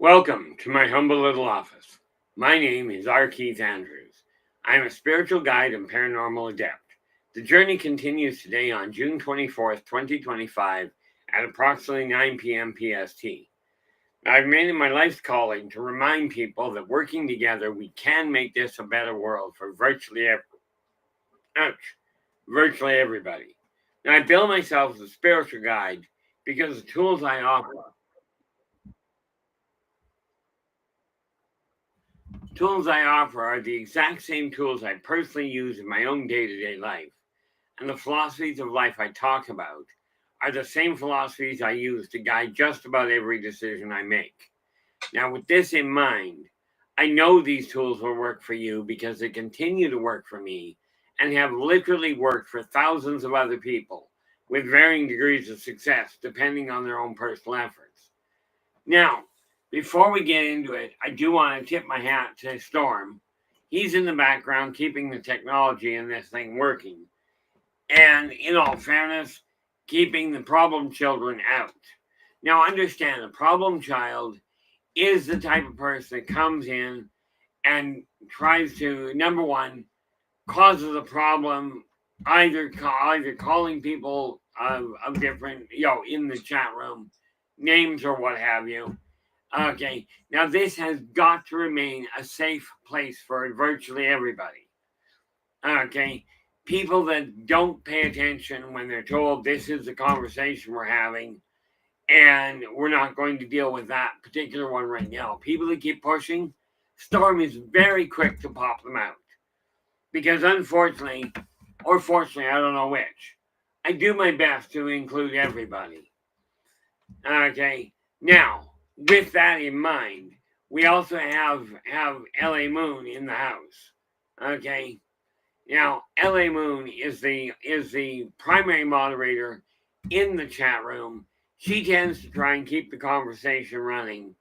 Welcome to my humble little office. My name is R. Keith Andrews. I am a spiritual guide and paranormal adept. The journey continues today on June 24th, 2025 at approximately 9 p.m. PST. I've made it my life's calling to remind people that working together we can make this a better world for virtually everybody. Now, I bill myself as a spiritual guide because the tools I offer are the exact same tools I personally use in my own day-to-day life. And the philosophies of life I talk about are the same philosophies I use to guide just about every decision I make. Now, with this in mind, I know these tools will work for you because they continue to work for me and have literally worked for thousands of other people with varying degrees of success depending on their own personal efforts. Now, before we get into it, I do want to tip my hat to Storm. He's in the background keeping the technology in this thing working. And in all fairness, keeping the problem children out. Now, understand, a problem child is the type of person that comes in and tries to, number one, causes a problem, either calling people of different, in the chat room, names or what have you. Okay, now this has got to remain a safe place for virtually everybody. Okay, people that don't pay attention when they're told this is the conversation we're having and we're not going to deal with that particular one right now. People that keep pushing, Storm is very quick to pop them out. Because unfortunately, or fortunately, I don't know which, I do my best to include everybody. Okay, now, with that in mind, we also have LA Moon in the house. Okay, now LA Moon is the primary moderator in the chat room. She tends to try and keep the conversation running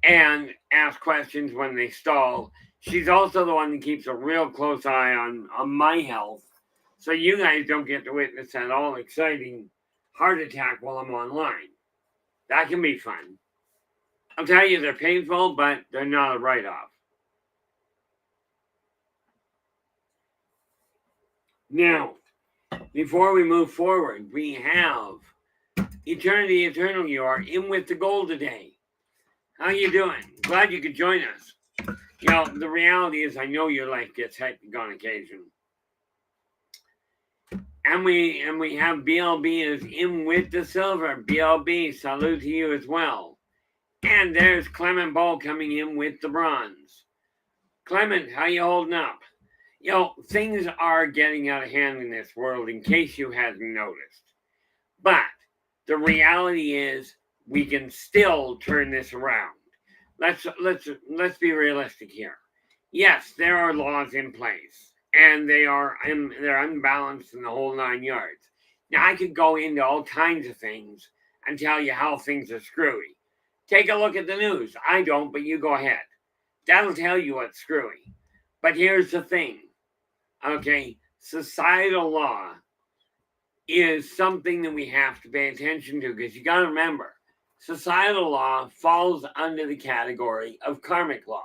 and ask questions when they stall. She's also the one that keeps a real close eye on my health, so you guys don't get to witness that all exciting heart attack while I'm online. That can be fun. I'll tell you, they're painful, but they're not a write-off. Now, before we move forward, we have Eternity Eternal. You are in with the goal today. How you doing? Glad you could join us. The reality is I know your life gets hectic on occasion. And we have BLB is in with the silver. BLB, salute to you as well. And there's Clement Ball coming in with the bronze. Clement, how you holding up? Things are getting out of hand in this world, in case you hadn't noticed. But the reality is we can still turn this around. Let's be realistic here. Yes, there are laws in place, and they're unbalanced in the whole 9 yards. Now, I could go into all kinds of things and tell you how things are screwy. Take a look at the news. I don't, but you go ahead. That'll tell you what's screwy. But here's the thing. Okay, societal law is something that we have to pay attention to, because you got to remember, societal law falls under the category of karmic law.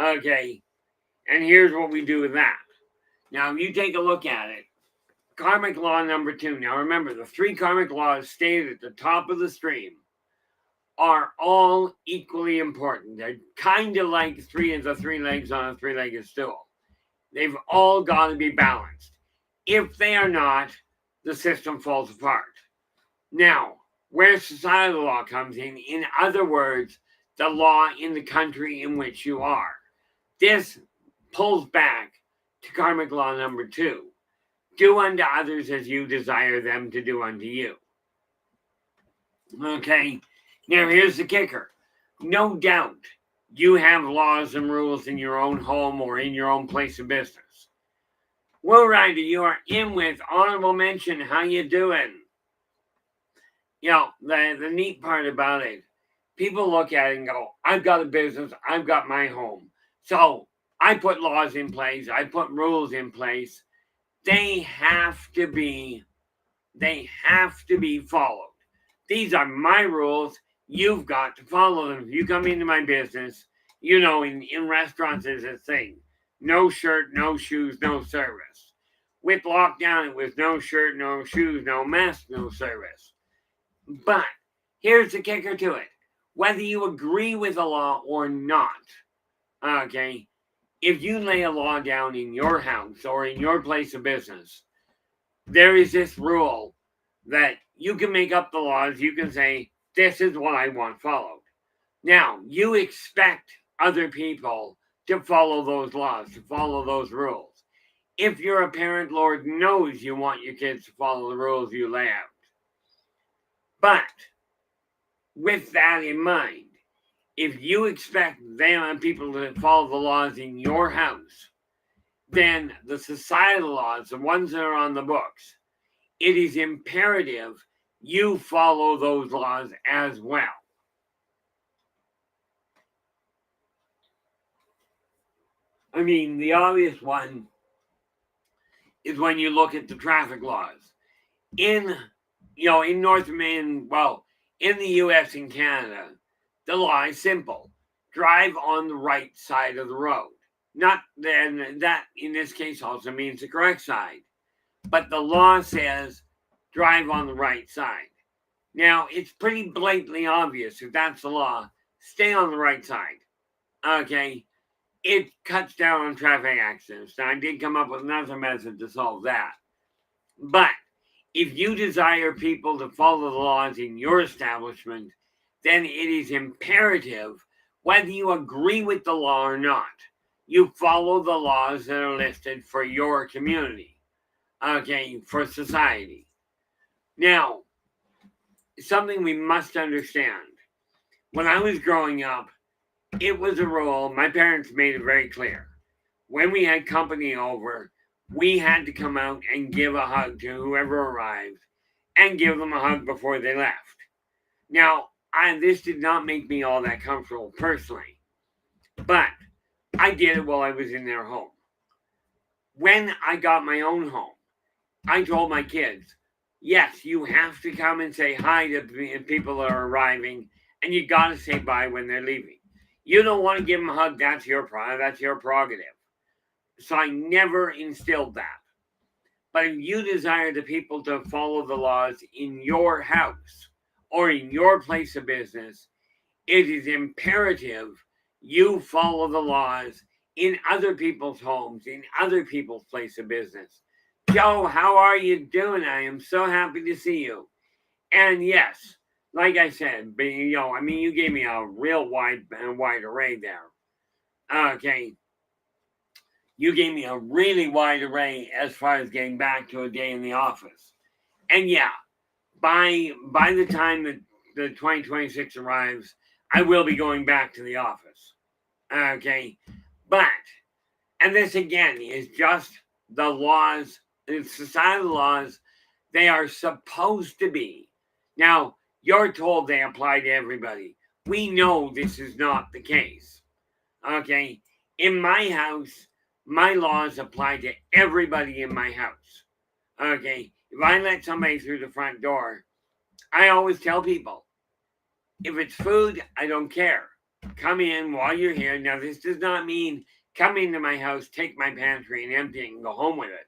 Okay, and here's what we do with that. Now, if you take a look at it, karmic law number 2. Now, remember, the 3 karmic laws stated at the top of the stream are all equally important. They're kind of like the 3 legs on a 3-legged stool. They've all got to be balanced. If they are not, the system falls apart. Now, where societal law comes in other words, the law in the country in which you are. This pulls back to karmic law number 2. Do unto others as you desire them to do unto you. Okay, now here's the kicker. No doubt you have laws and rules in your own home or in your own place of business. Will Ryder, you are in with honorable mention. How you doing? The neat part about it, people look at it and go, I've got a business, I've got my home. So I put laws in place, I put rules in place. They have to be followed. These are my rules. you've got to follow them. If you come into my business, in restaurants there's a thing. No shirt, no shoes, no service. With lockdown, it was no shirt, no shoes, no mask, no service. But here's the kicker to it. Whether you agree with the law or not, okay, if you lay a law down in your house or in your place of business, there is this rule that you can make up the laws. You can say, this is what I want followed. Now, you expect other people to follow those laws, to follow those rules. If you're a parent, Lord knows you want your kids to follow the rules you lay out. But with that in mind, if you expect people to follow the laws in your house, then the societal laws, the ones that are on the books, it is imperative you follow those laws as well. I mean, the obvious one is when you look at the traffic laws. In North America, in the US and Canada, the law is simple. Drive on the right side of the road. Not then that in this case also means the correct side. But the law says drive on the right side. Now, it's pretty blatantly obvious if that's the law, stay on the right side. Okay? It cuts down on traffic accidents. Now, I did come up with another method to solve that. But if you desire people to follow the laws in your establishment, then it is imperative, whether you agree with the law or not, you follow the laws that are listed for your community, okay, for society. Now, something we must understand. When I was growing up, it was a rule, my parents made it very clear. When we had company over, we had to come out and give a hug to whoever arrived and give them a hug before they left. Now, this did not make me all that comfortable personally, but I did it while I was in their home. When I got my own home, I told my kids, yes, you have to come and say hi to people that are arriving, and you got to say bye when they're leaving. You don't want to give them a hug, that's your prerogative. So I never instilled that. But if you desire the people to follow the laws in your house or in your place of business, it is imperative you follow the laws in other people's homes, in other people's place of business. Joe, how are you doing? I am so happy to see you. And yes, like I said, you gave me a real wide array there. Okay. You gave me a really wide array as far as getting back to a day in the office. And yeah, by the time that the 2026 arrives, I will be going back to the office. Okay. But, and this again is just the laws, the societal laws, they are supposed to be. Now, you're told they apply to everybody. We know this is not the case. Okay. In my house, my laws apply to everybody in my house. Okay. If I let somebody through the front door, I always tell people, if it's food, I don't care. Come in while you're here. Now, this does not mean come into my house, take my pantry and empty it and go home with it.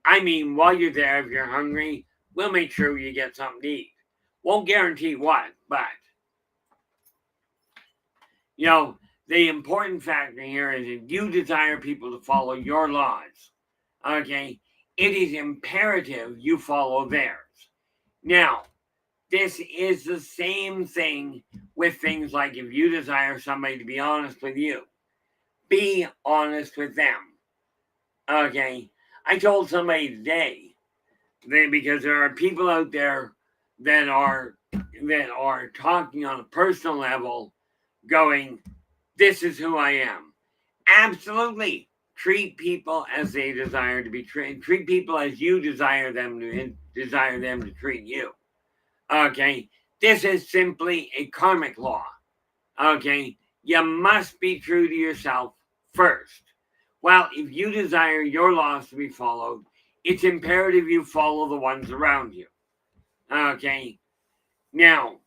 I mean, while you're there, if you're hungry, we'll make sure you get something to eat. Won't guarantee what, but, the important factor here is if you desire people to follow your laws, okay, it is imperative you follow theirs. Now, this is the same thing with things like if you desire somebody to be honest with you, be honest with them. Okay, I told somebody today that because there are people out there that are talking on a personal level, going, this is who I am. Absolutely. Treat people as they desire to be treated. Treat people as you desire them to treat you. Okay. This is simply a karmic law. Okay. You must be true to yourself first. Well, if you desire your laws to be followed, it's imperative you follow the ones around you. Okay. Now,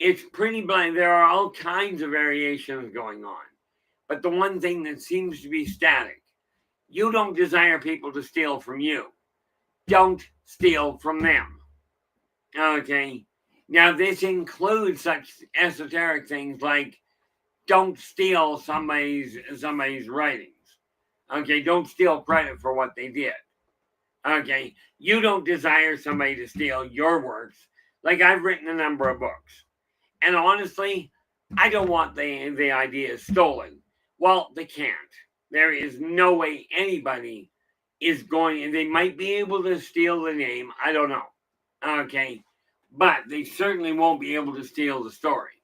it's pretty blank. There are all kinds of variations going on. But the one thing that seems to be static, you don't desire people to steal from you. Don't steal from them. Okay? Now, this includes such esoteric things like don't steal somebody's writings. Okay? Don't steal credit for what they did. Okay? You don't desire somebody to steal your works. Like, I've written a number of books. And honestly, I don't want the ideas stolen. Well, they can't. There is no way anybody is going, and they might be able to steal the name. I don't know. Okay. But they certainly won't be able to steal the story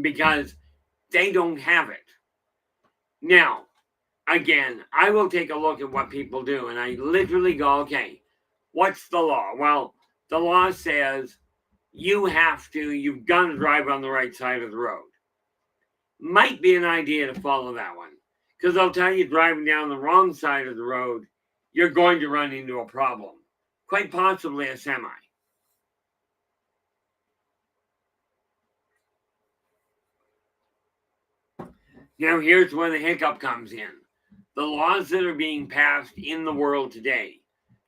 because they don't have it. Now, again, I will take a look at what people do, and I literally go, okay, what's the law? Well, the law says you've got to drive on the right side of the road. Might be an idea to follow that one. Because I'll tell you, driving down the wrong side of the road, you're going to run into a problem. Quite possibly a semi. Now, here's where the hiccup comes in. The laws that are being passed in the world today,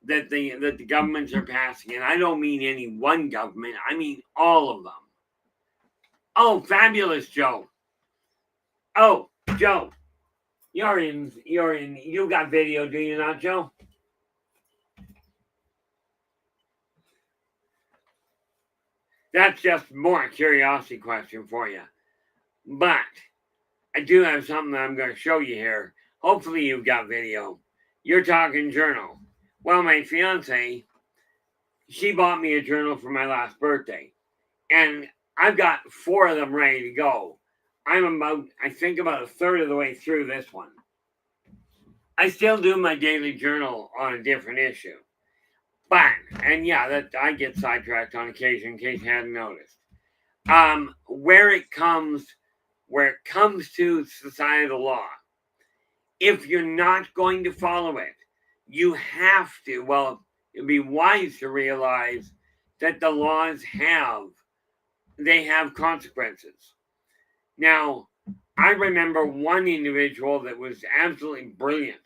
that the governments are passing, and I don't mean any one government, I mean all of them. Oh, fabulous, Joe. Oh, Joe, you got video, do you not, Joe? That's just more a curiosity question for you. But I do have something that I'm going to show you here. Hopefully you've got video. You're talking journal. Well, my fiance, she bought me a journal for my last birthday. And I've got 4 of them ready to go. I'm I think about a third of the way through this one. I still do my daily journal on a different issue. But, and yeah, that I get sidetracked on occasion in case you hadn't noticed. Where it comes to societal law, if you're not going to follow it, you have to, well, it'd be wise to realize that the laws have consequences. Now, I remember one individual that was absolutely brilliant,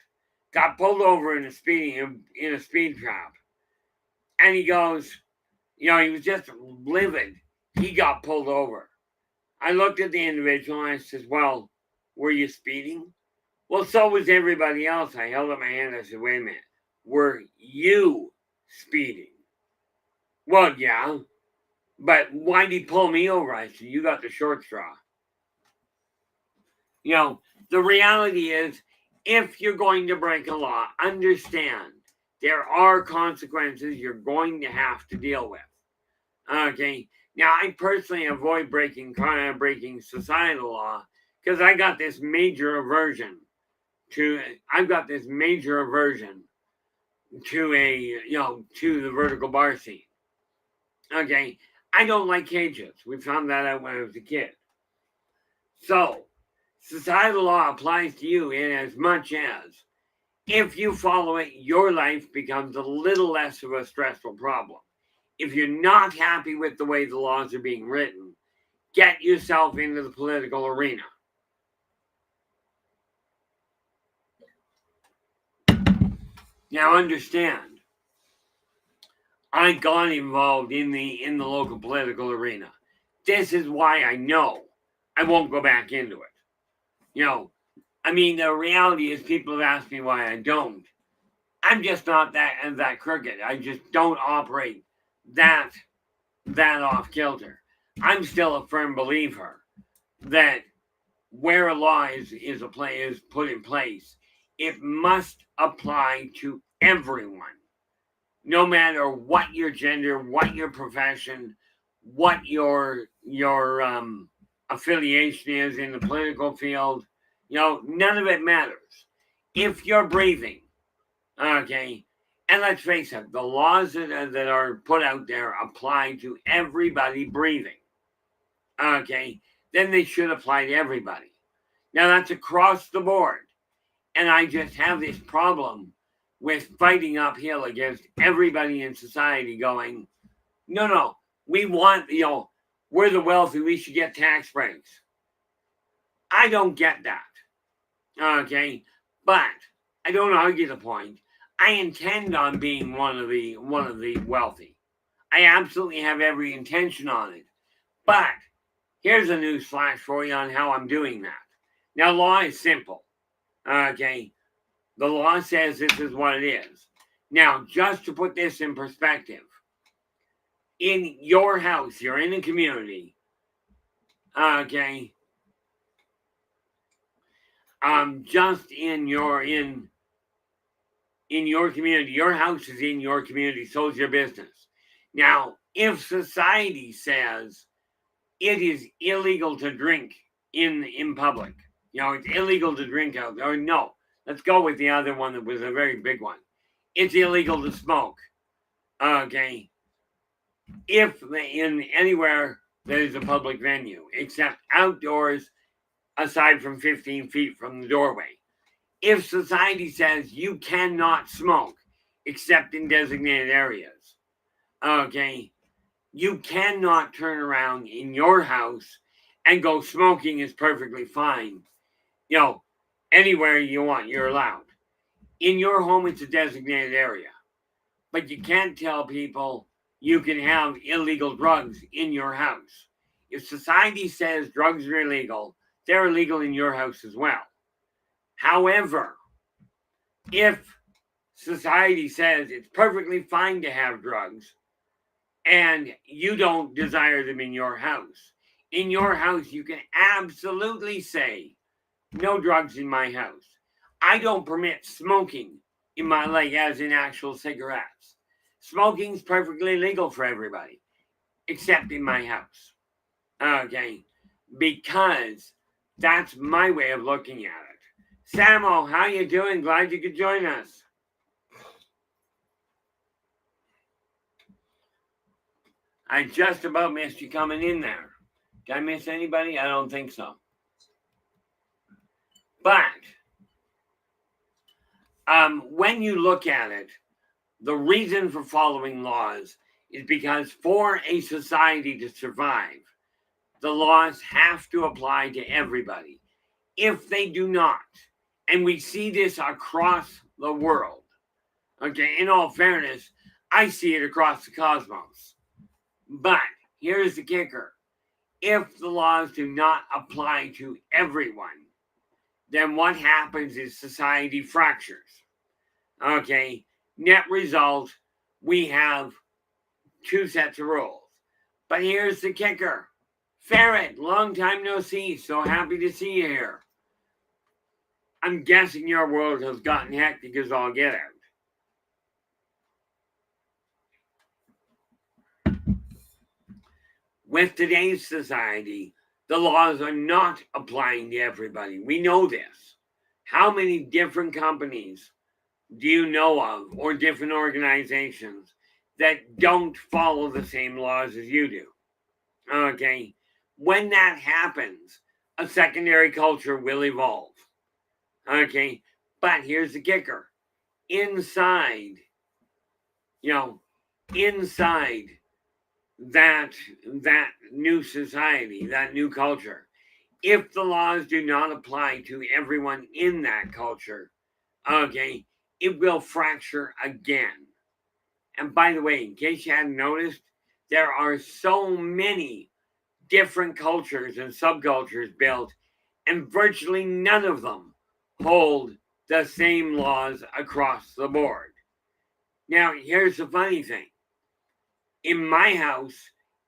got pulled over in a speed trap. And he goes, he was just livid. He got pulled over. I looked at the individual and I said, well, were you speeding? Well, so was everybody else. I held up my hand. I said, wait a minute. Were you speeding? Well, yeah. But why did he pull me over? I said, you got the short straw. The reality is, if you're going to break a law, understand there are consequences you're going to have to deal with. Okay. Now, I personally avoid breaking societal law because I got this major aversion to the vertical bar seat. Okay. I don't like cages. We found that out when I was a kid. So, societal law applies to you in as much as if you follow it, your life becomes a little less of a stressful problem. If you're not happy with the way the laws are being written, get yourself into the political arena. Now understand, I got involved in the local political arena. This is why I know I won't go back into it. The reality is people have asked me why I don't. I'm just not that crooked. I just don't operate that off kilter. I'm still a firm believer that where a law is put in place, it must apply to everyone, no matter what your gender, what your profession, what your affiliation is in the political field. None of it matters. If you're breathing, okay, and let's face it, the laws that are put out there apply to everybody breathing, okay, then they should apply to everybody. Now, that's across the board. And I just have this problem with fighting uphill against everybody in society going, no, we want, we're the wealthy, we should get tax breaks. I don't get that. Okay, but I don't argue the point. I intend on being one of the wealthy. I absolutely have every intention on it. But here's a news flash for you on how I'm doing that. Now, law is simple. Okay, the law says this is what it is. Now, just to put this in perspective, in your house, you're in a community. Okay, just in your community, your house is in your community, so is your business. Now, if society says it is illegal to drink in public, it's illegal to drink out there, or no, let's go with the other one that was a very big one. It's illegal to smoke. Okay, if in anywhere there's a public venue, except outdoors, aside from 15 feet from the doorway. If society says you cannot smoke except in designated areas, okay, you cannot turn around in your house and go smoking is perfectly fine. Anywhere you want, you're allowed. In your home, it's a designated area. But you can't tell people you can have illegal drugs in your house. If society says drugs are illegal, they're illegal in your house as well. However, if society says it's perfectly fine to have drugs and you don't desire them in your house you can absolutely say, no drugs in my house. I don't permit smoking in my, as in actual cigarettes. Smoking's perfectly legal for everybody, except in my house. Okay, because that's my way of looking at it. Samo, how you doing? Glad you could join us. I just about missed you coming in there. Did I miss anybody? I don't think so. But when you look at it, the reason for following laws is because for a society to survive, the laws have to apply to everybody. If they do not, and we see this across the world, okay, in all fairness, I see it across the cosmos. But here's the kicker. If the laws do not apply to everyone, then what happens is society fractures. Okay, net result, we have two sets of rules. But here's the kicker. Ferret, long time no see, so happy to see you here. I'm guessing your world has gotten hectic as all get out. With today's society, the laws are not applying to everybody. We know this. How many different companies do you know of, or different organizations, that don't follow the same laws as you do? Okay, when that happens, a secondary culture will evolve. Okay, but here's the kicker. Inside that new society, that new culture, if the laws do not apply to everyone in that culture, okay, it will fracture again. And by the way, in case you hadn't noticed, there are so many different cultures and subcultures built, and virtually none of them hold the same laws across the board. Now, here's the funny thing. In my house,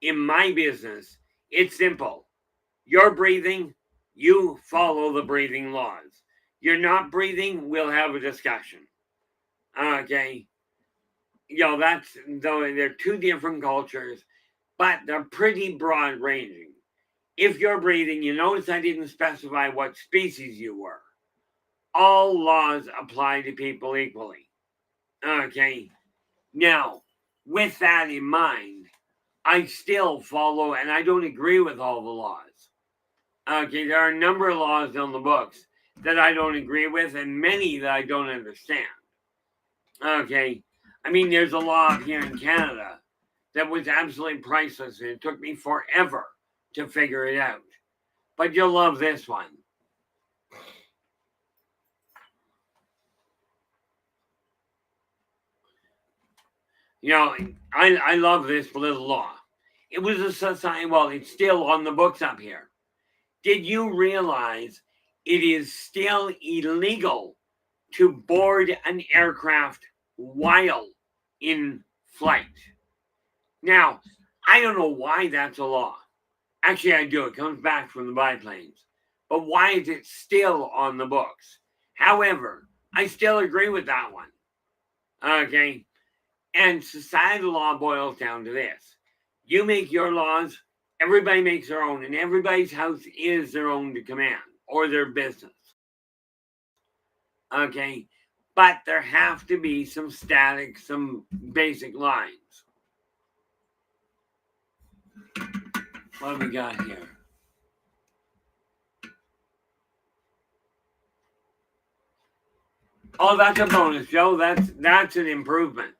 in my business, it's simple. You're breathing, you follow the breathing laws. You're not breathing, we'll have a discussion. Okay. They're two different cultures, but they're pretty broad ranging. If you're breathing, you notice I didn't specify what species you were. All laws apply to people equally. Okay. Now, with that in mind, I still follow, and I don't agree with all the laws. Okay, there are a number of laws on the books that I don't agree with, and many that I don't understand. Okay, I mean, there's a law here in Canada that was absolutely priceless, and it took me forever to figure it out. But you'll love this one. You know, I love this little law. It was a society, well, it's still on the books up here. Did you realize it is still illegal to board an aircraft while in flight? Now, I don't know why that's a law. Actually, I do. It comes back from the biplanes. But why is it still on the books? However, I still agree with that one. Okay? And societal law boils down to this. You make your laws, everybody makes their own, and everybody's house is their own to command, or their business. Okay? But there have to be some static, some basic lines. What have we got here? Oh, that's a bonus, Joe. That's an improvement.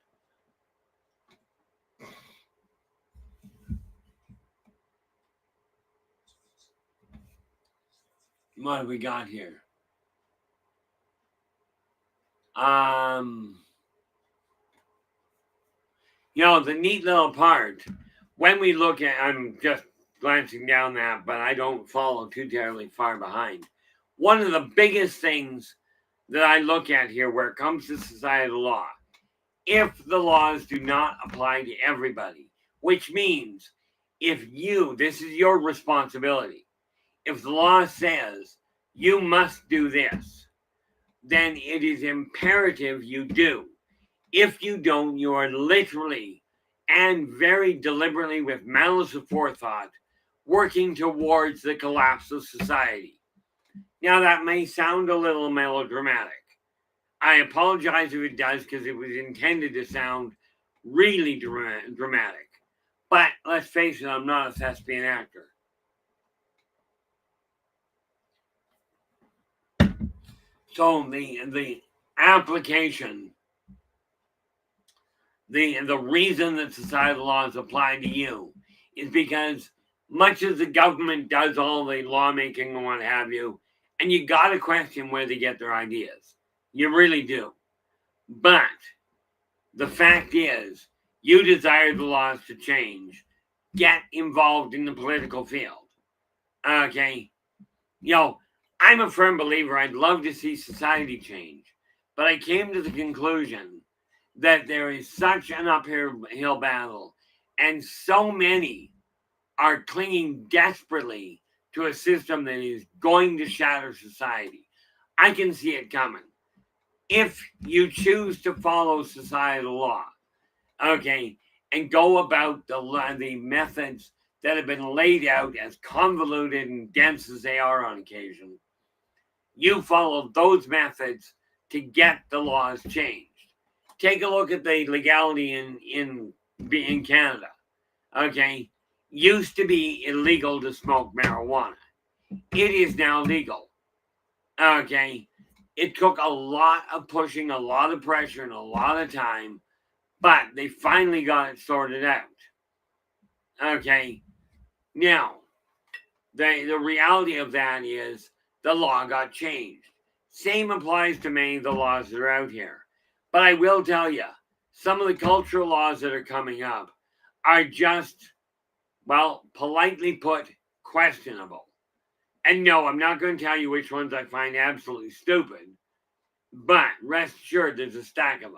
What have we got here? You know, the neat little part, when we look at, I'm just glancing down that, but I don't follow too terribly far behind. One of the biggest things that I look at here where it comes to societal law, if the laws do not apply to everybody, which means if you, this is your responsibility, if the law says you must do this, then it is imperative you do. If you don't, you are literally and very deliberately with malice aforethought working towards the collapse of society. Now, that may sound a little melodramatic. I apologize if it does, because it was intended to sound really dramatic. But let's face it, I'm not a thespian actor. So the application, the reason that societal laws apply to you is because much as the government does all the lawmaking and what have you, and you got to question where they get their ideas. You really do. But the fact is, you desire the laws to change. Get involved in the political field. Okay? You know, I'm a firm believer I'd love to see society change. But I came to the conclusion that there is such an uphill battle, and so many are clinging desperately to a system that is going to shatter society. I can see it coming. If you choose to follow societal law, okay, and go about the methods that have been laid out, as convoluted and dense as they are on occasion, you follow those methods to get the laws changed. Take a look at the legality in Canada. Okay, used to be illegal to smoke marijuana. It is now legal. Okay, it took a lot of pushing, a lot of pressure, and a lot of time, but they finally got it sorted out. Okay, now the reality of that is the law got changed. Same applies to many of the laws that are out here. But I will tell you, some of the cultural laws that are coming up are just, well, politely put, questionable. And no, I'm not going to tell you which ones I find absolutely stupid, but rest assured there's a stack of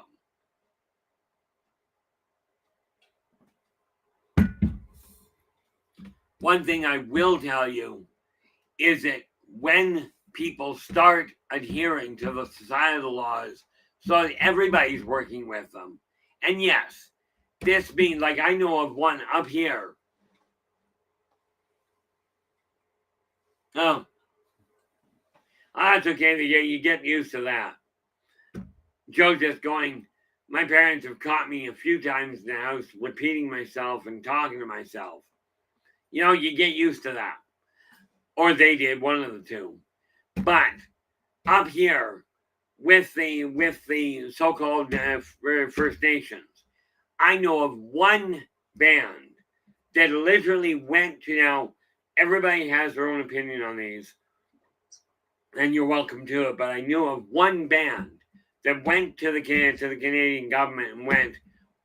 them. One thing I will tell you is that when people start adhering to the societal laws so that everybody's working with them, and yes, this being, like, I know of one up here. Oh, that's okay. You get used to that. Joe just going, my parents have caught me a few times in the house repeating myself and talking to myself. You know, you get used to that. Or they did, one of the two. But up here with the so-called First Nations, I know of one band that literally went to, now, everybody has their own opinion on these, and you're welcome to it. But I knew of one band that went to the Canadian government and went,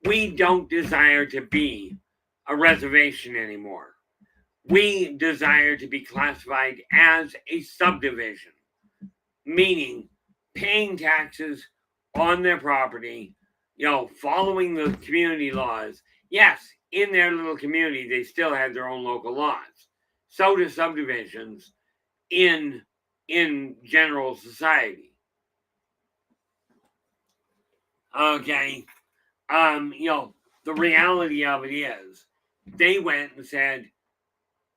"We don't desire to be a reservation anymore. We desire to be classified as a subdivision," meaning paying taxes on their property, following the community laws. Yes, in their little community, they still had their own local laws. So do subdivisions in general society. Okay. The reality of it is they went and said,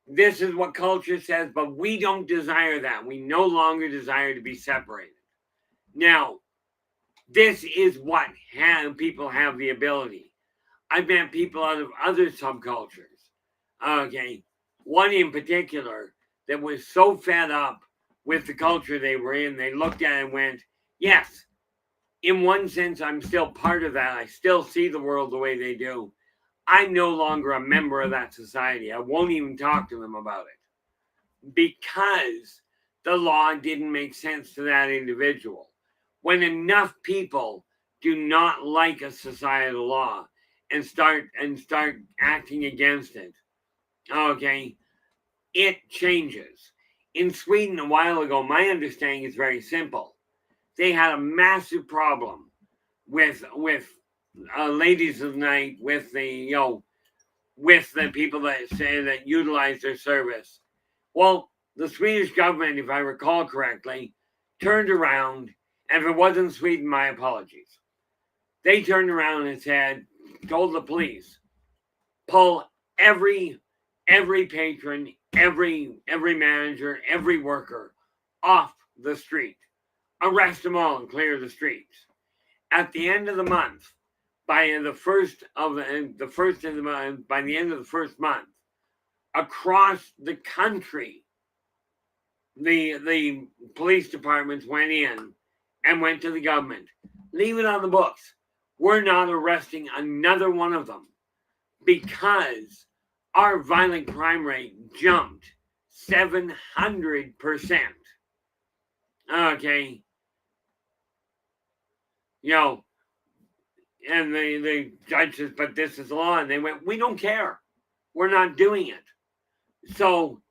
this is what culture says, but we don't desire that. We no longer desire to be separated. Now, this is what people have the ability. I've met people out of other subcultures. Okay. One in particular that was so fed up with the culture they were in, they looked at it and went, yes, in one sense, I'm still part of that. I still see the world the way they do. I'm no longer a member of that society. I won't even talk to them about it because the law didn't make sense to that individual. When enough people do not like a societal law and start acting against it, okay, it changes. In Sweden a while ago, my understanding is very simple. They had a massive problem with ladies of the night, with the people that say that utilize their service. Well, the Swedish government, if I recall correctly, turned around, and if it wasn't Sweden, my apologies. They turned around and told the police, pull every patron, every manager, every worker off the street. Arrest them all and clear the streets. At the end of the month, by the end of the first month, across the country, the police departments went in and went to the government. Leave it on the books. We're not arresting another one of them because our violent crime rate jumped 700%. Okay. And the judge says, but this is law. And they went, we don't care. We're not doing it. So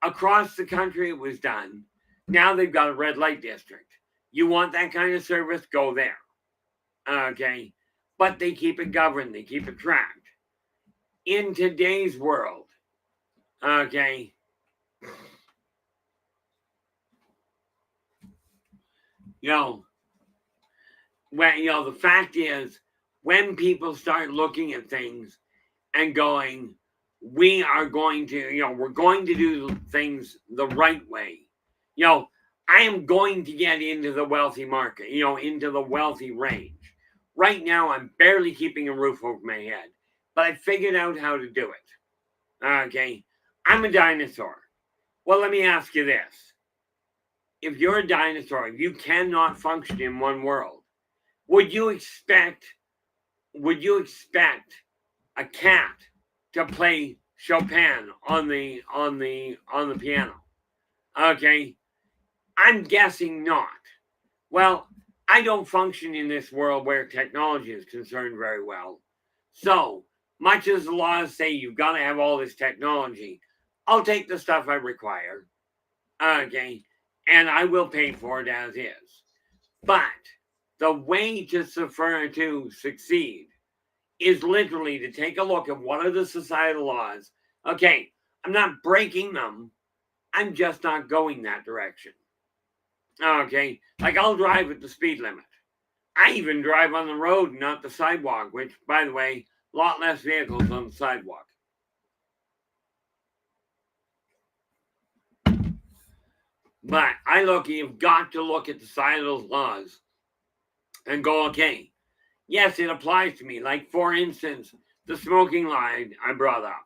across the country, it was done. Now they've got a red light district. You want that kind of service? Go there. Okay. But they keep it governed. They keep it tracked. In today's world, okay, the fact is, when people start looking at things and going, we are going to, we're going to do things the right way. I am going to get into the wealthy market, into the wealthy range. Right now, I'm barely keeping a roof over my head, but I figured out how to do it. Okay. I'm a dinosaur. Well, let me ask you this. If you're a dinosaur, you cannot function in one world. Would you expect a cat to play Chopin on the piano? Okay. I'm guessing not. Well, I don't function in this world where technology is concerned very well. So, much as the laws say you've got to have all this technology, I'll take the stuff I require. Okay. And I will pay for it as is. But the way to succeed is literally to take a look at what are the societal laws. Okay, I'm not breaking them. I'm just not going that direction. Okay, like I'll drive at the speed limit. I even drive on the road, not the sidewalk, which, by the way, a lot less vehicles on the sidewalk. But you've got to look at the societal laws and go, okay, yes, it applies to me. Like, for instance, the smoking law I brought up.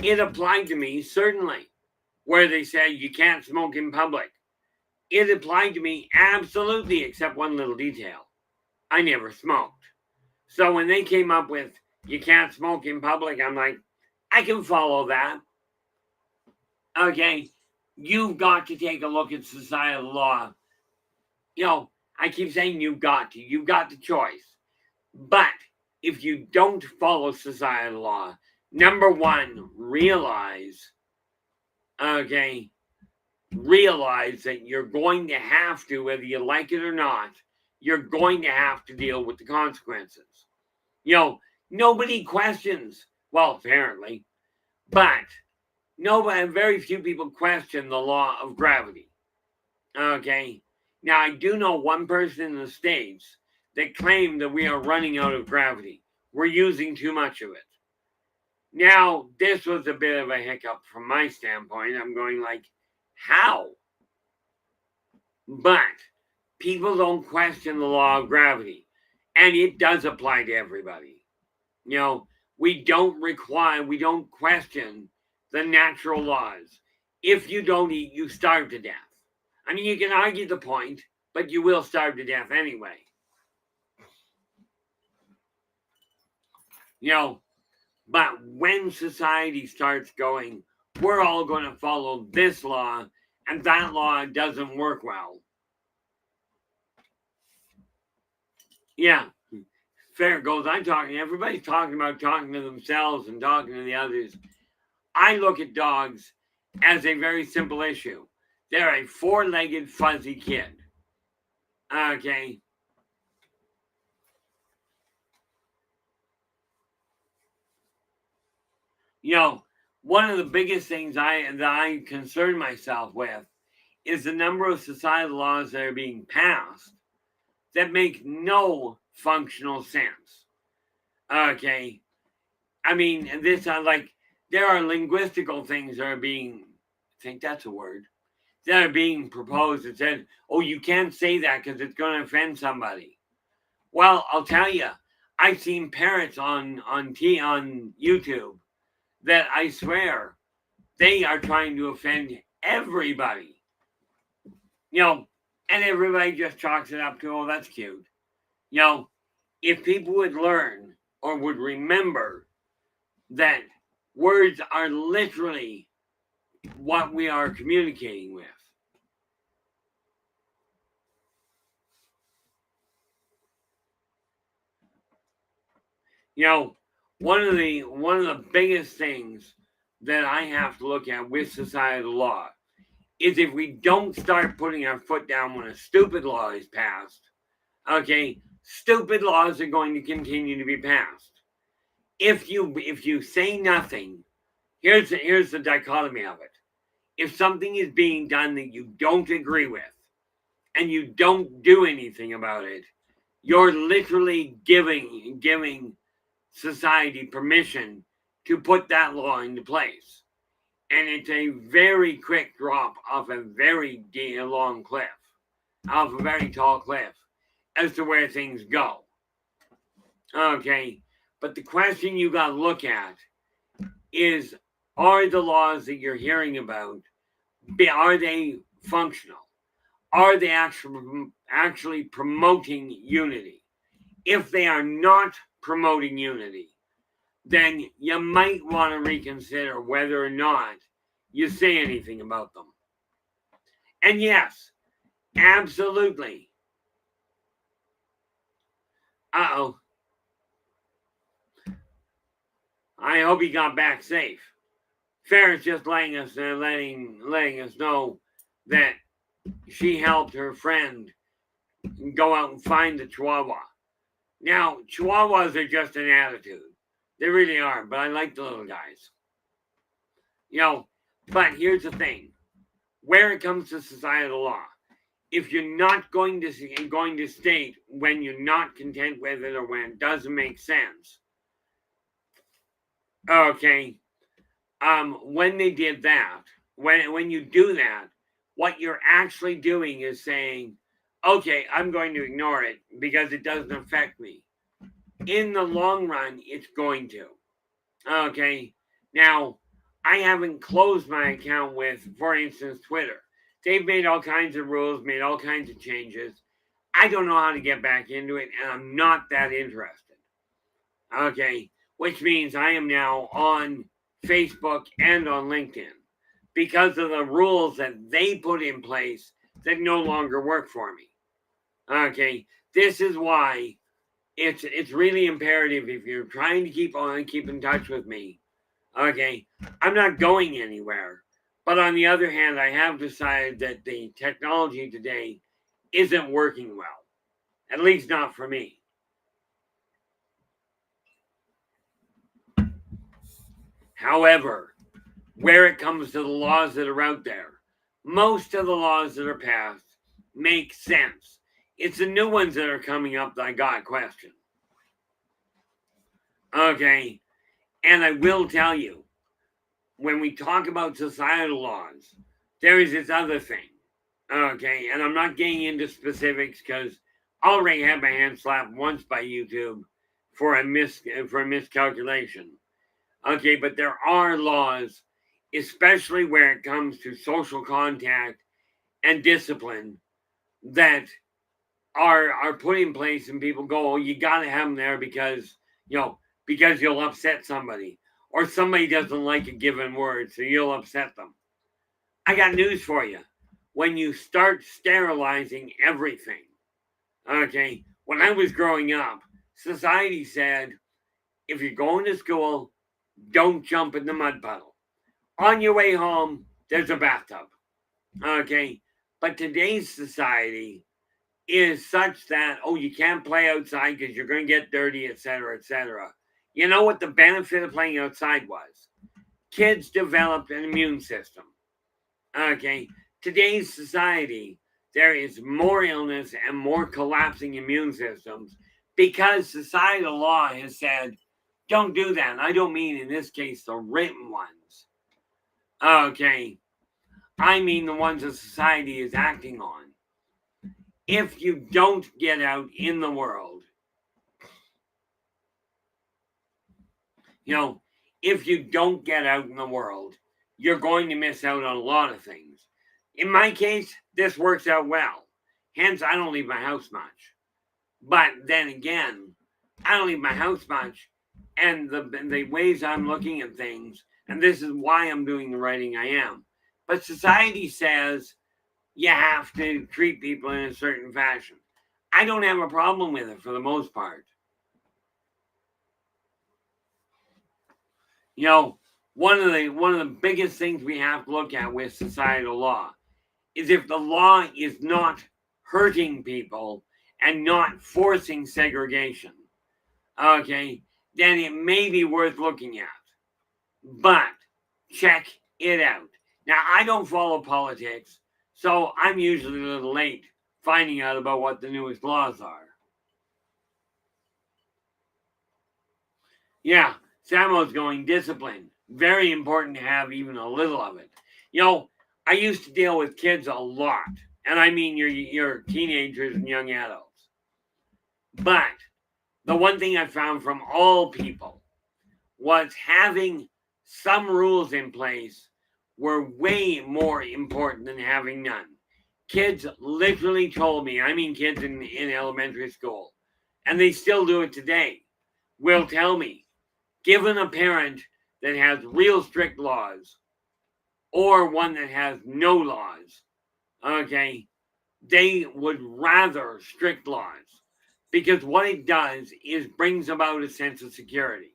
It applied to me, certainly, where they said you can't smoke in public. It applied to me absolutely, except one little detail. I never smoked. So when they came up with you can't smoke in public, I'm like, I can follow that. Okay, you've got to take a look at societal law. I keep saying you've got the choice. But if you don't follow societal law, number one, realize that you're going to have to, whether you like it or not, you're going to have to deal with the consequences. Nobody questions, well, apparently, but very few people question the law of gravity. Okay. Now, I do know one person in the States that claimed that we are running out of gravity. We're using too much of it. Now, this was a bit of a hiccup from my standpoint. I'm going like, how? But people don't question the law of gravity. And it does apply to everybody. We don't question the natural laws. If you don't eat, you starve to death. I mean, you can argue the point, but you will starve to death anyway. But when society starts going, we're all going to follow this law, and that law doesn't work well. Yeah, fair goes. Everybody's talking about talking to themselves and talking to the others. I look at dogs as a very simple issue. They're a four-legged fuzzy kid. Okay. One of the biggest things that I concern myself with is the number of societal laws that are being passed that make no functional sense. Okay. I mean, there are linguistical things that are being, I think that's a word, that are being proposed that said, oh, you can't say that because it's going to offend somebody. Well, I'll tell you, I've seen parrots on YouTube that I swear they are trying to offend everybody. And everybody just chalks it up to, oh, that's cute. If people would learn or would remember that words are literally what we are communicating with. One of the biggest things that I have to look at with societal law is if we don't start putting our foot down when a stupid law is passed, okay, stupid laws are going to continue to be passed. If you say nothing, here's the dichotomy of it. If something is being done that you don't agree with and you don't do anything about it, you're literally giving society permission to put that law into place. And it's a very quick drop off a very long cliff, off a very tall cliff, as to where things go. Okay, but the question you got to look at is, are the laws that you're hearing about, are they functional? Are they actually promoting unity? If they are not promoting unity, then you might want to reconsider whether or not you say anything about them. And yes, absolutely. Uh-oh. I hope he got back safe. Farrah's just letting us know that she helped her friend go out and find the Chihuahua. Now, Chihuahuas are just an attitude. They really are, but I like the little guys. But here's the thing. Where it comes to societal law, if you're not going to state when you're not content with it or when it doesn't make sense, okay, when they did that, when you do that, what you're actually doing is saying, okay, I'm going to ignore it because it doesn't affect me. In the long run, it's going to. Okay. Now, I haven't closed my account with, for instance, Twitter. They've made all kinds of rules, made all kinds of changes. I don't know how to get back into it, and I'm not that interested. Okay. Which means I am now on Facebook and on LinkedIn. because of the rules that they put in place that no longer work for me. Okay, this is why it's really imperative if you're trying to keep in touch with me. Okay, I'm not going anywhere. But on the other hand, I have decided that the technology today isn't working well. At least not for me. However, where it comes to the laws that are out there, most of the laws that are passed make sense. It's the new ones that are coming up that I got a question. Okay, and I will tell you, when we talk about societal laws, there is this other thing. Okay, and I'm not getting into specifics because I already had my hand slapped once by YouTube for a miscalculation. Okay, but there are laws, especially where it comes to social contact and discipline, that are put in place, and people go, "Oh, you got to have them there because because you'll upset somebody, or somebody doesn't like a given word, so you'll upset them." I got news for you. When you start sterilizing everything, okay, when I was growing up, society said, if you're going to school, don't jump in the mud puddle. On your way home, there's a bathtub. Okay, but today's society is such that, oh, you can't play outside because you're going to get dirty, etc., etc. You know what the benefit of playing outside was? Kids developed an immune system. Okay, today's society, there is more illness and more collapsing immune systems because societal law has said, don't do that. And I don't mean in this case the written ones. Okay, I mean the ones that society is acting on. If you don't get out in the world, if you don't get out in the world, you're going to miss out on a lot of things. In my case, this works out well. Hence, I don't leave my house much. But then again, I don't leave my house much. And the ways I'm looking at things, and this is why I'm doing the writing I am. But society says you have to treat people in a certain fashion. I don't have a problem with it for the most part. One of the biggest things we have to look at with societal law is if the law is not hurting people and not forcing segregation, okay, then it may be worth looking at. But check it out. Now, I don't follow politics, so I'm usually a little late finding out about what the newest laws are. Yeah, Samo's going discipline. Very important to have even a little of it. I used to deal with kids a lot, and I mean your teenagers and young adults. But the one thing I found from all people was having some rules in place were way more important than having none. Kids literally told me, I mean kids in elementary school, and they still do it today, will tell me, given a parent that has real strict laws or one that has no laws, okay, they would rather strict laws because what it does is brings about a sense of security.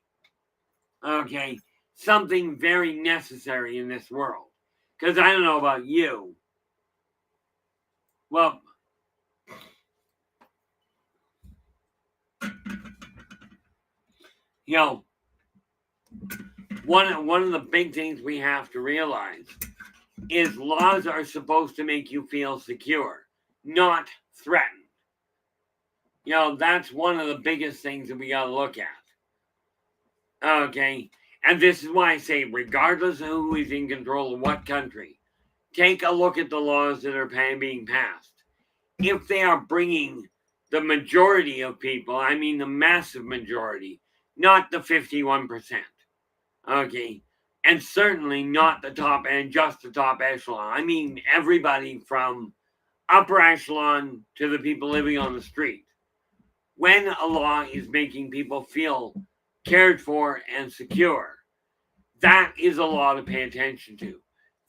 Okay, something very necessary in this world. Because I don't know about you. Well, one of the big things we have to realize is laws are supposed to make you feel secure, not threatened. That's one of the biggest things that we got to look at. Okay, and this is why I say, regardless of who is in control of what country, take a look at the laws that are being passed. If they are bringing the majority of people, I mean the massive majority, not the 51%. Okay, and certainly not the top and just the top echelon. I mean everybody from upper echelon to the people living on the street. When a law is making people feel cared for and secure, that is a law to pay attention to.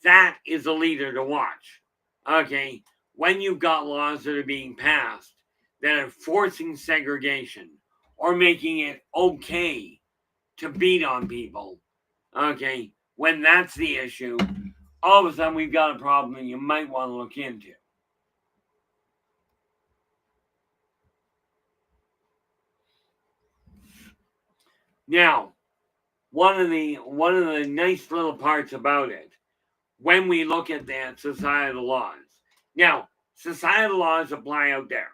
that is a leader to watch. Okay, when you've got laws that are being passed that are forcing segregation or making it okay to beat on people, okay, when that's the issue, all of a sudden we've got a problem that you might want to look into. Now, one of the nice little parts about it, when we look at that societal laws. Now, societal laws apply out there,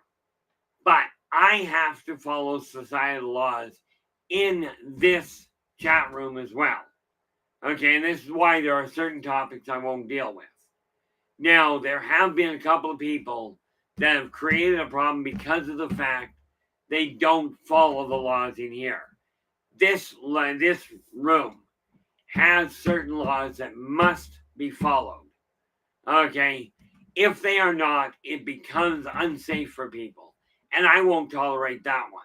but I have to follow societal laws in this chat room as well. Okay, and this is why there are certain topics I won't deal with. Now, there have been a couple of people that have created a problem because of the fact they don't follow the laws in here. This room has certain laws that must be followed. Okay, if they are not, it becomes unsafe for people, and I won't tolerate that one.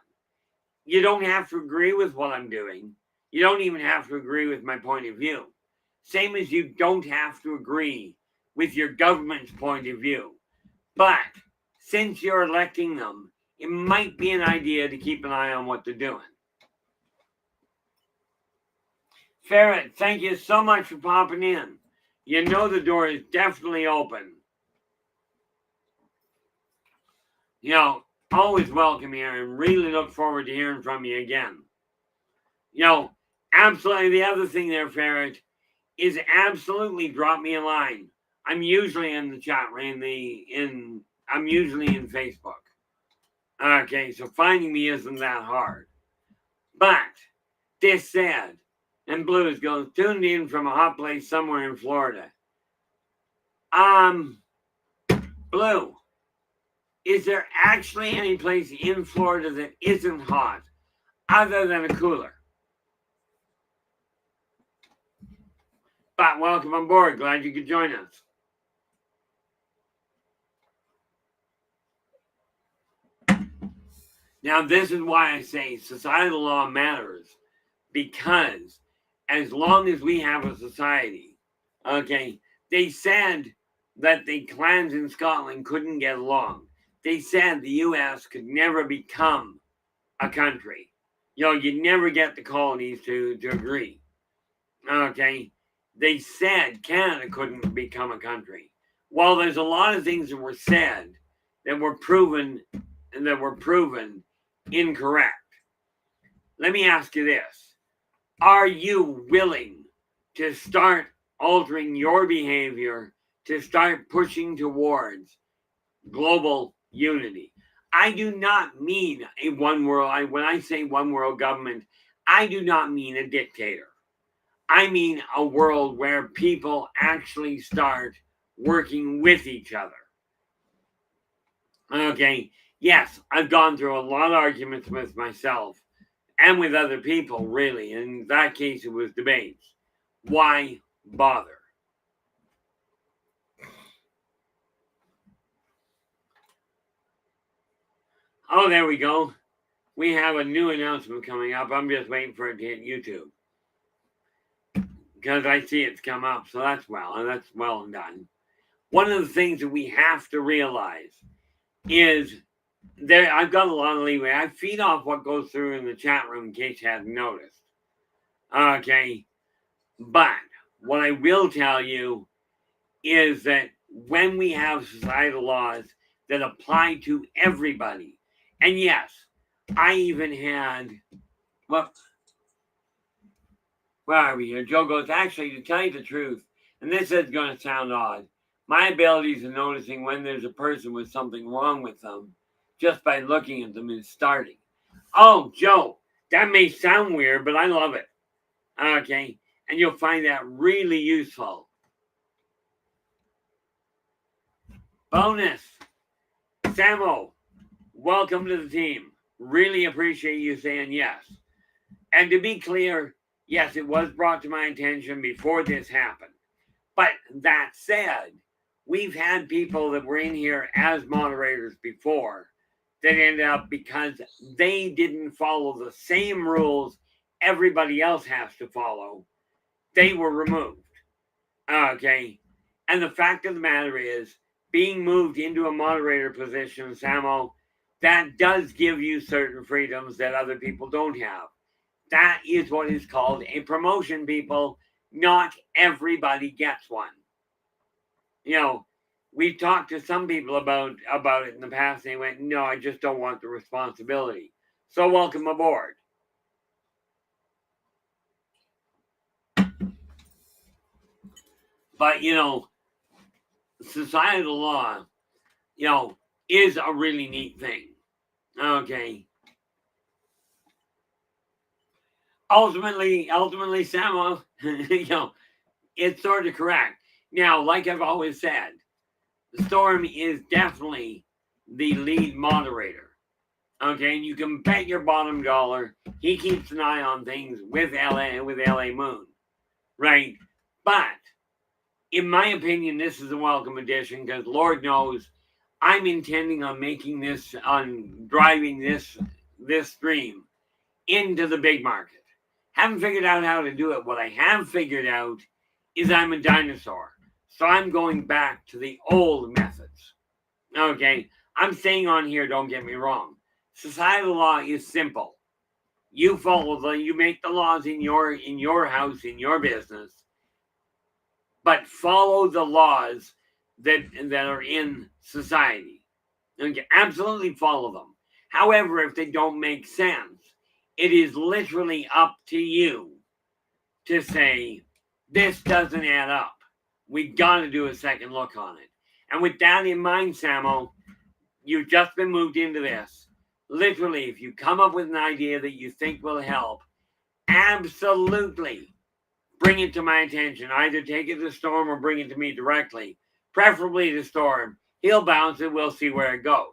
You don't have to agree with what I'm doing. You don't even have to agree with my point of view. Same as you don't have to agree with your government's point of view. But since you're electing them, it might be an idea to keep an eye on what they're doing. Ferret, thank you so much for popping in. You know the door is definitely open. You know, always welcome here and really look forward to hearing from you again. You know, absolutely. The other thing there, Ferret, is absolutely drop me a line. I'm usually in the chat room, I'm usually in Facebook. Okay, so finding me isn't that hard. But this said, and Blues goes tuned in from a hot place somewhere in Florida. Blue, is there actually any place in Florida that isn't hot other than a cooler? But welcome on board. Glad you could join us. Now, this is why I say societal law matters, because as long as we have a society, okay, they said that the clans in Scotland couldn't get along. They said the US could never become a country. You know, you'd never get the colonies to agree. Okay, they said Canada couldn't become a country. Well, there's a lot of things that were said that were proven incorrect. Let me ask you this. Are you willing to start altering your behavior to start pushing towards global unity? I do not mean a one world. When I say one world government, I do not mean a dictator. I mean a world where people actually start working with each other. Okay, yes, I've gone through a lot of arguments with myself and with other people, really. In that case, it was debates. Why bother? Oh, there we go. We have a new announcement coming up. I'm just waiting for it to hit YouTube, because I see it's come up, so that's well done. One of the things that we have to realize is there. I've got a lot of leeway. I feed off what goes through in the chat room in case you hadn't noticed. Okay, but what I will tell you is that when we have societal laws that apply to everybody, and yes, I even had, well, where are we here? Joe goes, actually, to tell you the truth, and this is going to sound odd, my abilities of noticing when there's a person with something wrong with them just by looking at them is starting. Oh, Joe, that may sound weird, but I love it. Okay, and you'll find that really useful. Bonus, Samo, welcome to the team. Really appreciate you saying yes. And to be clear, yes, it was brought to my attention before this happened. But that said, we've had people that were in here as moderators before that ended up, because they didn't follow the same rules everybody else has to follow, they were removed. Okay. And the fact of the matter is, being moved into a moderator position, Samo, that does give you certain freedoms that other people don't have. That is what is called a promotion, people. Not everybody gets one. We've talked to some people about it in the past. They went, no, I just don't want the responsibility. So welcome aboard. But, societal law, is a really neat thing. Okay. Ultimately, Samo, it's sort of correct. Now, like I've always said, Storm is definitely the lead moderator. Okay, and you can bet your bottom dollar he keeps an eye on things with LA Moon, right? But in my opinion, this is a welcome addition because Lord knows I'm intending on driving this stream into the big market. Haven't figured out how to do it. What I have figured out is I'm a dinosaur. So I'm going back to the old methods. Okay, I'm staying on here, don't get me wrong. Societal law is simple. You make the laws in your house, in your business, but follow the laws that are in society. Okay, absolutely follow them. However, if they don't make sense, it is literally up to you to say, this doesn't add up. We got to do a second look on it. And with that in mind, Samo, you've just been moved into this. Literally, if you come up with an idea that you think will help, absolutely bring it to my attention. Either take it to Storm or bring it to me directly. Preferably to Storm. He'll bounce it. We'll see where it goes.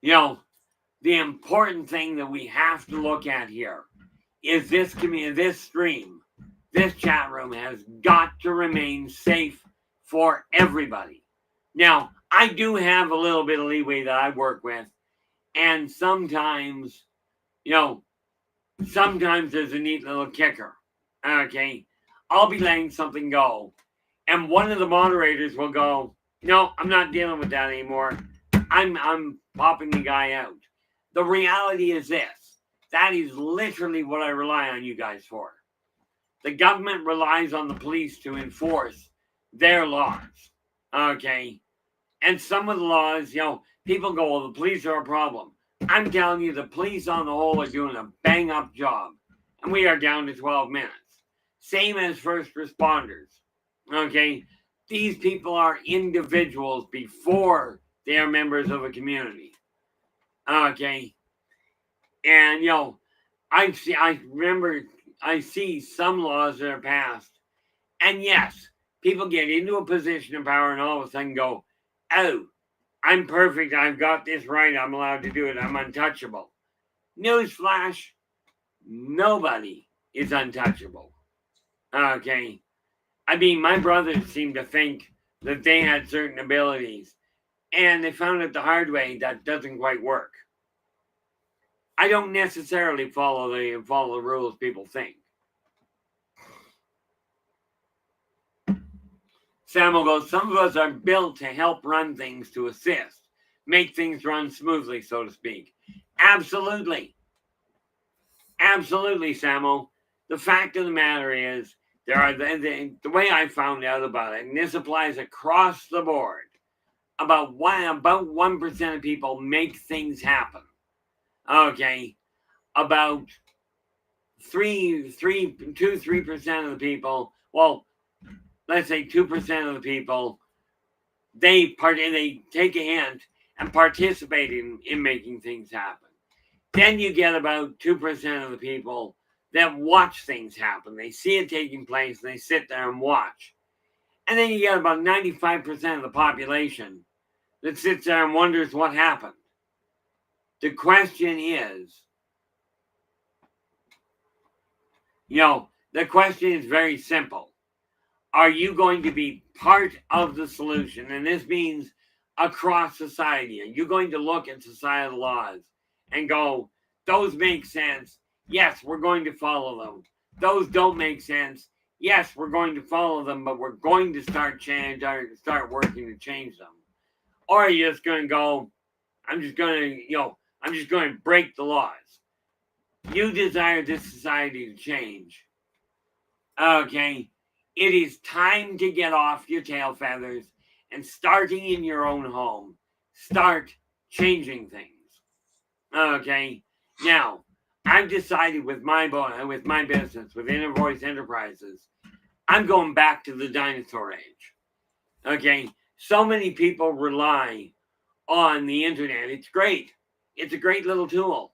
The important thing that we have to look at here is this stream, this chat room has got to remain safe for everybody. Now, I do have a little bit of leeway that I work with, and sometimes there's a neat little kicker. Okay, I'll be letting something go, and one of the moderators will go, no, I'm not dealing with that anymore. I'm popping the guy out. The reality is this. That is literally what I rely on you guys for. The government relies on the police to enforce their laws. Okay? And some of the laws, people go, well, the police are a problem. I'm telling you, the police on the whole are doing a bang-up job. And we are down to 12 minutes. Same as first responders. Okay? These people are individuals before they are members of a community. Okay? And, I see some laws that are passed. And yes, people get into a position of power and all of a sudden go, oh, I'm perfect. I've got this right. I'm allowed to do it. I'm untouchable. Newsflash, nobody is untouchable. Okay? I mean, my brothers seem to think that they had certain abilities, and they found it the hard way that doesn't quite work. I don't necessarily follow the rules people think. Samuel goes, some of us are built to help run things, to assist, make things run smoothly, so to speak. Absolutely. Absolutely, Samuel. The fact of the matter is, there are the way I found out about it, and this applies across the board, about 1% of people make things happen. Okay. About 3% of the people, well, let's say 2% of the people, they take a hint and participate in making things happen. Then you get about 2% of the people that watch things happen. They see it taking place and they sit there and watch. And then you get about 95% of the population that sits there and wonders what happened. The question is, the question is very simple. Are you going to be part of the solution? And this means across society. Are you going to look at societal laws and go, those make sense? Yes, we're going to follow them. Those don't make sense. yes, we're going to follow them, but we're going to start working to change them. Or are you just going to go, I'm just going to break the laws. You desire this society to change. Okay, it is time to get off your tail feathers and starting in your own home, start changing things. Okay, now I've decided with my business, with Inner Voice Enterprises, I'm going back to the dinosaur age. Okay, so many people rely on the internet. It's great. It's a great little tool.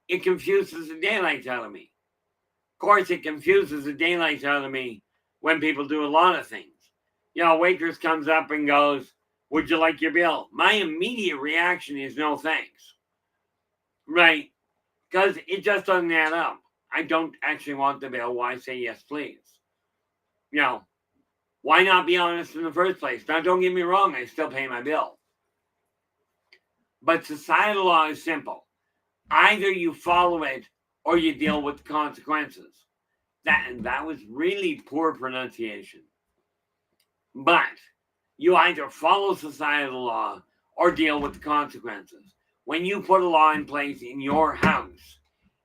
It confuses the daylights out of me. Of course, it confuses the daylights out of me when people do a lot of things. A waitress comes up and goes, "Would you like your bill?" My immediate reaction is no thanks. Right? Because it just doesn't add up. I don't actually want the bill. Why say yes, please? Why not be honest in the first place? Now, don't get me wrong, I still pay my bill. But societal law is simple. Either you follow it or you deal with the consequences. That was really poor pronunciation. But you either follow societal law or deal with the consequences. When you put a law in place in your house,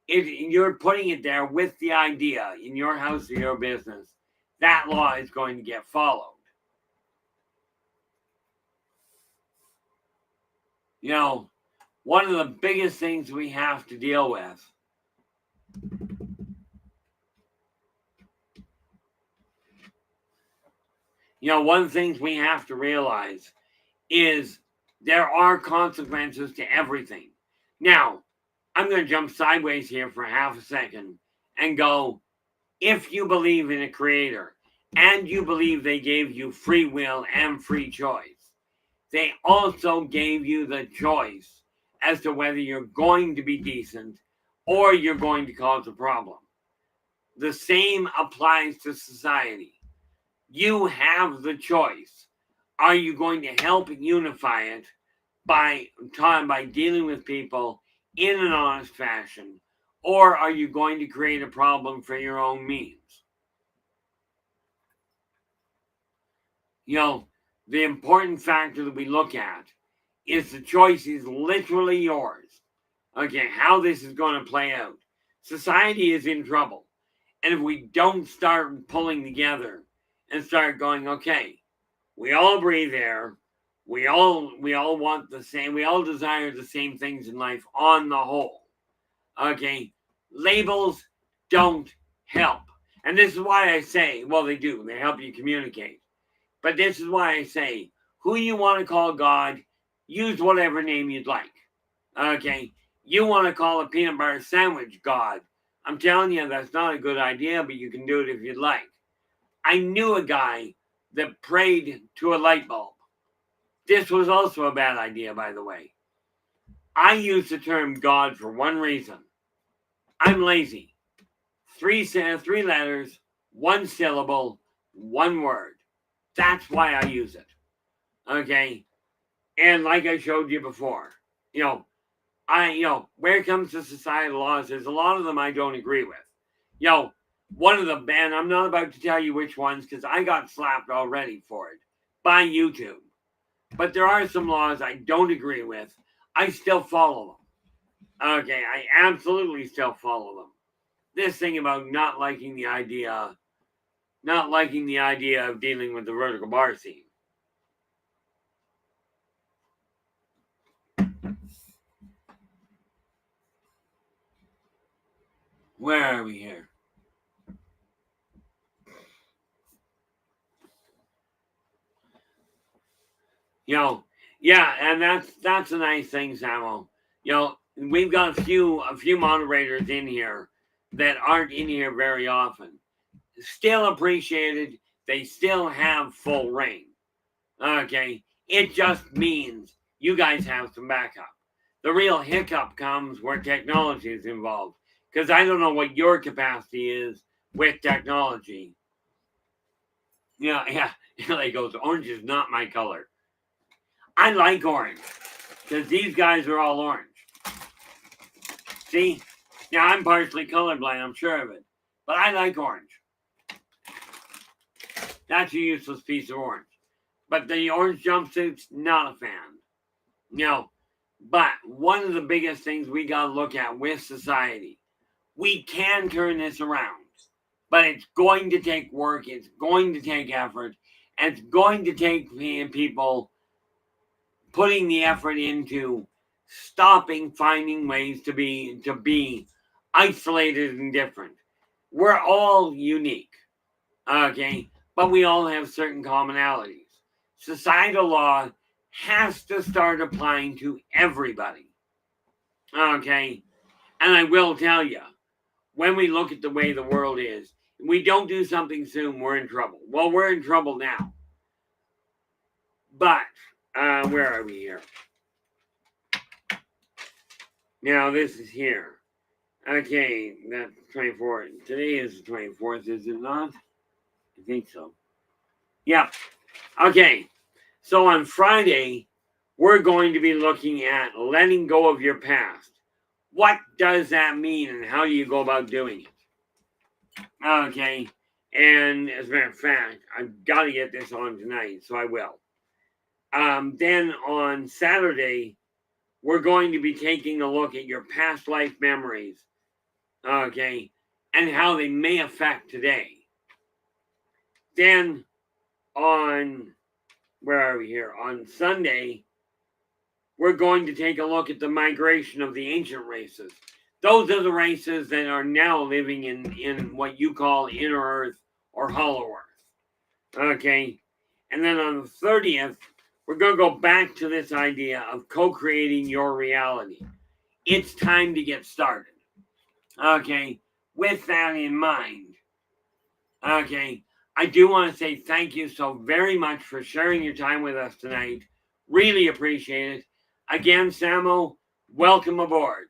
you're putting it there with the idea in your house or your business, that law is going to get followed. One of the biggest things we have to deal with one of the things we have to realize is there are consequences to everything. Now, I'm going to jump sideways here for half a second and go, if you believe in a creator and you believe they gave you free will and free choice, they also gave you the choice as to whether you're going to be decent or you're going to cause a problem. The same applies to society. You have the choice. Are you going to help unify it by dealing with people in an honest fashion, or are you going to create a problem for your own means? The important factor that we look at is the choice is literally yours. Okay, how this is going to play out. Society is in trouble. And if we don't start pulling together and start going, okay, we all breathe air, we all want the same, we all desire the same things in life on the whole. Okay, labels don't help. And this is why I say, well, they do, they help you communicate. But this is why I say, who you want to call God, use whatever name you'd like. Okay, you want to call a peanut butter sandwich God. I'm telling you, that's not a good idea, but you can do it if you'd like. I knew a guy that prayed to a light bulb. This was also a bad idea, by the way. I use the term God for one reason. I'm lazy. Three letters, one syllable, one word. That's why I use it. Okay? And like I showed you before, where it comes to societal laws, there's a lot of them I don't agree with. One of them, and I'm not about to tell you which ones because I got slapped already for it by YouTube. But there are some laws I don't agree with. I still follow them. Okay, I absolutely still follow them. This thing about not liking the idea of dealing with the vertical bar scene. Where are we here? Yeah, and that's a nice thing, Samuel. We've got a few moderators in here that aren't in here very often. Still appreciated. They still have full reign. Okay, it just means you guys have some backup. The real hiccup comes where technology is involved, because I don't know what your capacity is with technology. Yeah. Like goes, orange is not my color. I like orange because these guys are all orange. See? Now, I'm partially colorblind, I'm sure of it. But I like orange. That's a useless piece of orange. But the orange jumpsuit's not a fan. No. But one of the biggest things we got to look at with society, we can turn this around. But it's going to take work, it's going to take effort, and it's going to take people putting the effort into stopping finding ways to be isolated and different. We're all unique, okay? But we all have certain commonalities. Societal law has to start applying to everybody, okay? And I will tell you, when we look at the way the world is, we don't do something soon, we're in trouble. Well, we're in trouble now. But, where are we here? Now, this is here. Okay, that's 24th. Today is the 24th, is it not? I think so. Yep. Okay, so on Friday, we're going to be looking at letting go of your past. What does that mean and how do you go about doing it? Okay, and as a matter of fact, I've got to get this on tonight, so I will. Then on Saturday, we're going to be taking a look at your past life memories, okay, and how they may affect today. Then on, where are we here? On Sunday, we're going to take a look at the migration of the ancient races. Those are the races that are now living in what you call inner earth or hollow earth. Okay, and then on the 30th, we're going to go back to this idea of co-creating your reality. It's time to get started. Okay, with that in mind, okay, I do want to say thank you so very much for sharing your time with us tonight. Really appreciate it. Again, Samo, welcome aboard.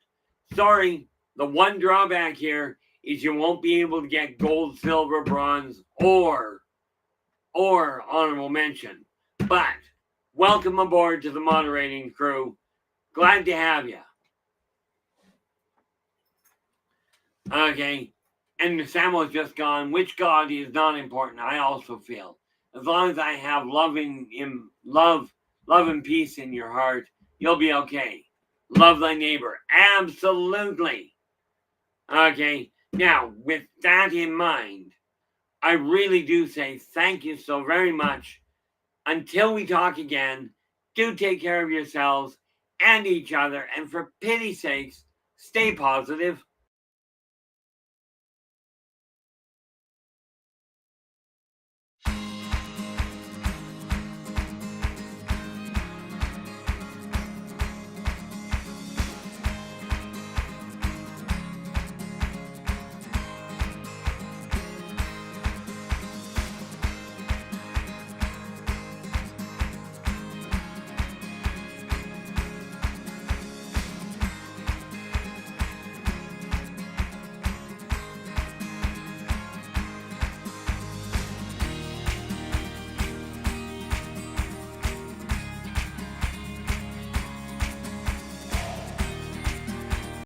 Sorry, the one drawback here is you won't be able to get gold, silver, bronze, or honorable mention. But welcome aboard to the moderating crew. Glad to have you. Okay, and Samuel's just gone. Which God is not important, I also feel. As long as I have love and peace in your heart, you'll be okay. Love thy neighbor. Absolutely. Okay, now, with that in mind, I really do say thank you so very much. Until we talk again, do take care of yourselves and each other, and for pity's sakes, stay positive.